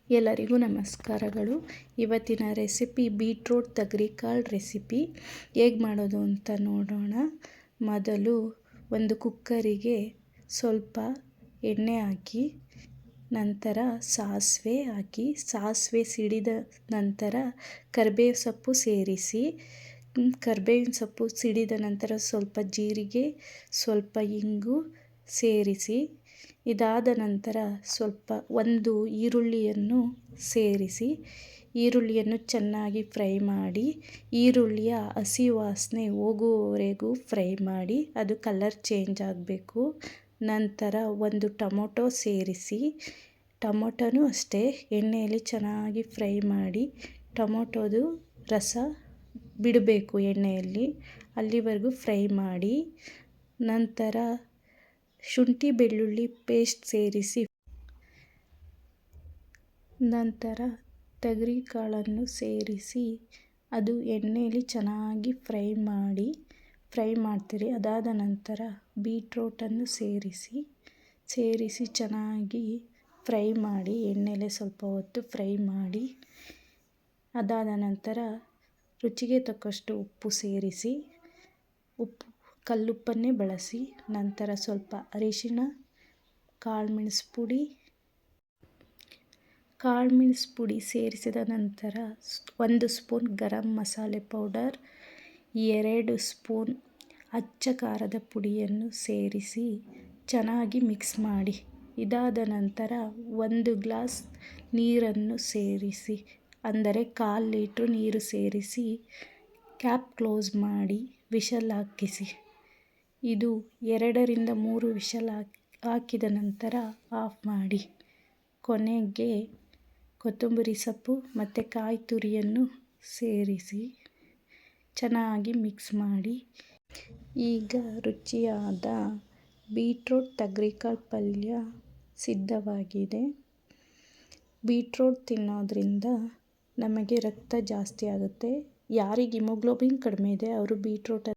ಎಲ್ಲರಿಗೂ ನಮಸ್ಕಾರಗಳು. ಇವತ್ತಿನ ರೆಸಿಪಿ ಬೀಟ್ರೋಟ್ ತಗರಿಕಾಳು ರೆಸಿಪಿ. ಹೇಗೆ ಮಾಡೋದು ಅಂತ ನೋಡೋಣ. ಮೊದಲು ಒಂದು ಕುಕ್ಕರಿಗೆ ಸ್ವಲ್ಪ ಎಣ್ಣೆ ಹಾಕಿ, ನಂತರ ಸಾಸಿವೆ ಹಾಕಿ, ಸಾಸಿವೆ ಸಿಡಿದ ನಂತರ ಕರಿಬೇವು ಸೊಪ್ಪು ಸೇರಿಸಿ, ಕರಿಬೇವಿನ ಸೊಪ್ಪು ಸಿಡಿದ ನಂತರ ಸ್ವಲ್ಪ ಜೀರಿಗೆ, ಸ್ವಲ್ಪ ಇಂಗು ಸೇರಿಸಿ, ಇದಾದ ನಂತರ ಒಂದು ಈರುಳ್ಳಿಯನ್ನು ಸೇರಿಸಿ, ಈರುಳ್ಳಿಯನ್ನು ಚೆನ್ನಾಗಿ ಫ್ರೈ ಮಾಡಿ, ಈರುಳ್ಳಿಯ ಹಸಿ ವಾಸನೆ ಹೋಗುವವರೆಗೂ ಫ್ರೈ ಮಾಡಿ ಅದು ಕಲರ್ ಚೇಂಜ್ ಆಗಬೇಕು. ನಂತರ ಒಂದು ಟೊಮೊಟೊ ಸೇರಿಸಿ, ಟೊಮೊಟೊನೂ ಅಷ್ಟೇ ಎಣ್ಣೆಯಲ್ಲಿ ಚೆನ್ನಾಗಿ ಫ್ರೈ ಮಾಡಿ, ಟೊಮೊಟೊದು ರಸ ಬಿಡಬೇಕು ಎಣ್ಣೆಯಲ್ಲಿ, ಅಲ್ಲಿವರೆಗೂ ಫ್ರೈ ಮಾಡಿ. ನಂತರ ಶುಂಠಿ ಬೆಳ್ಳುಳ್ಳಿ ಪೇಸ್ಟ್ ಸೇರಿಸಿ, ನಂತರ ತಗರಿಕಾಳನ್ನು ಸೇರಿಸಿ ಅದು ಎಣ್ಣೆಯಲ್ಲಿ ಚೆನ್ನಾಗಿ ಫ್ರೈ ಮಾಡ್ತೀರಿ. ಅದಾದ ನಂತರ ಬೀಟ್ರೋಟನ್ನು ಸೇರಿಸಿ ಚೆನ್ನಾಗಿ ಫ್ರೈ ಮಾಡಿ, ಎಣ್ಣೆಲೆ ಸ್ವಲ್ಪ ಹೊತ್ತು ಫ್ರೈ ಮಾಡಿ. ಅದಾದ ನಂತರ ರುಚಿಗೆ ತಕ್ಕಷ್ಟು ಉಪ್ಪು ಸೇರಿಸಿ, ಕಲ್ಲುಪ್ಪನ್ನೇ ಬಳಸಿ. ನಂತರ ಸ್ವಲ್ಪ ಅರಿಶಿಣ, ಕಾಳುಮೆಣಸು ಪುಡಿ ಸೇರಿಸಿದ ನಂತರ 1 spoon garam masala powder, 2 spoon ಅಚ್ಚ ಖಾರದ ಪುಡಿಯನ್ನು ಸೇರಿಸಿ ಚೆನ್ನಾಗಿ ಮಿಕ್ಸ್ ಮಾಡಿ. ಇದಾದ ನಂತರ 1 ಗ್ಲಾಸ್ ನೀರನ್ನು ಸೇರಿಸಿ, ಅಂದರೆ 1/4 ಲೀಟ್ರ್ ನೀರು ಸೇರಿಸಿ ಕ್ಯಾಪ್ ಕ್ಲೋಸ್ ಮಾಡಿ ವಿಷಲ್ ಹಾಕಿಸಿ. ಇದು 2 ರಿಂದ 3 ವಿಷಲ್ ಹಾಕಿದ ನಂತರ ಆಫ್ ಮಾಡಿ. ಕೊನೆಗೆ ಕೊತ್ತಂಬರಿ ಸೊಪ್ಪು ಮತ್ತು ಕಾಯಿ ತುರಿಯನ್ನು ಸೇರಿಸಿ ಚೆನ್ನಾಗಿ ಮಿಕ್ಸ್ ಮಾಡಿ. ಈಗ ರುಚಿಯಾದ ಬೀಟ್ರೋಟ್ ತಗರಿಕಾಳು ಪಲ್ಯ ಸಿದ್ಧವಾಗಿದೆ. ಬೀಟ್ರೋಟ್ ತಿನ್ನೋದ್ರಿಂದ ನಮಗೆ ರಕ್ತ ಜಾಸ್ತಿ ಆಗುತ್ತೆ. ಯಾರಿಗೆ ಹಿಮೋಗ್ಲೋಬಿನ್ ಕಡಿಮೆ ಇದೆ ಅವರು ಬೀಟ್ರೋಟ್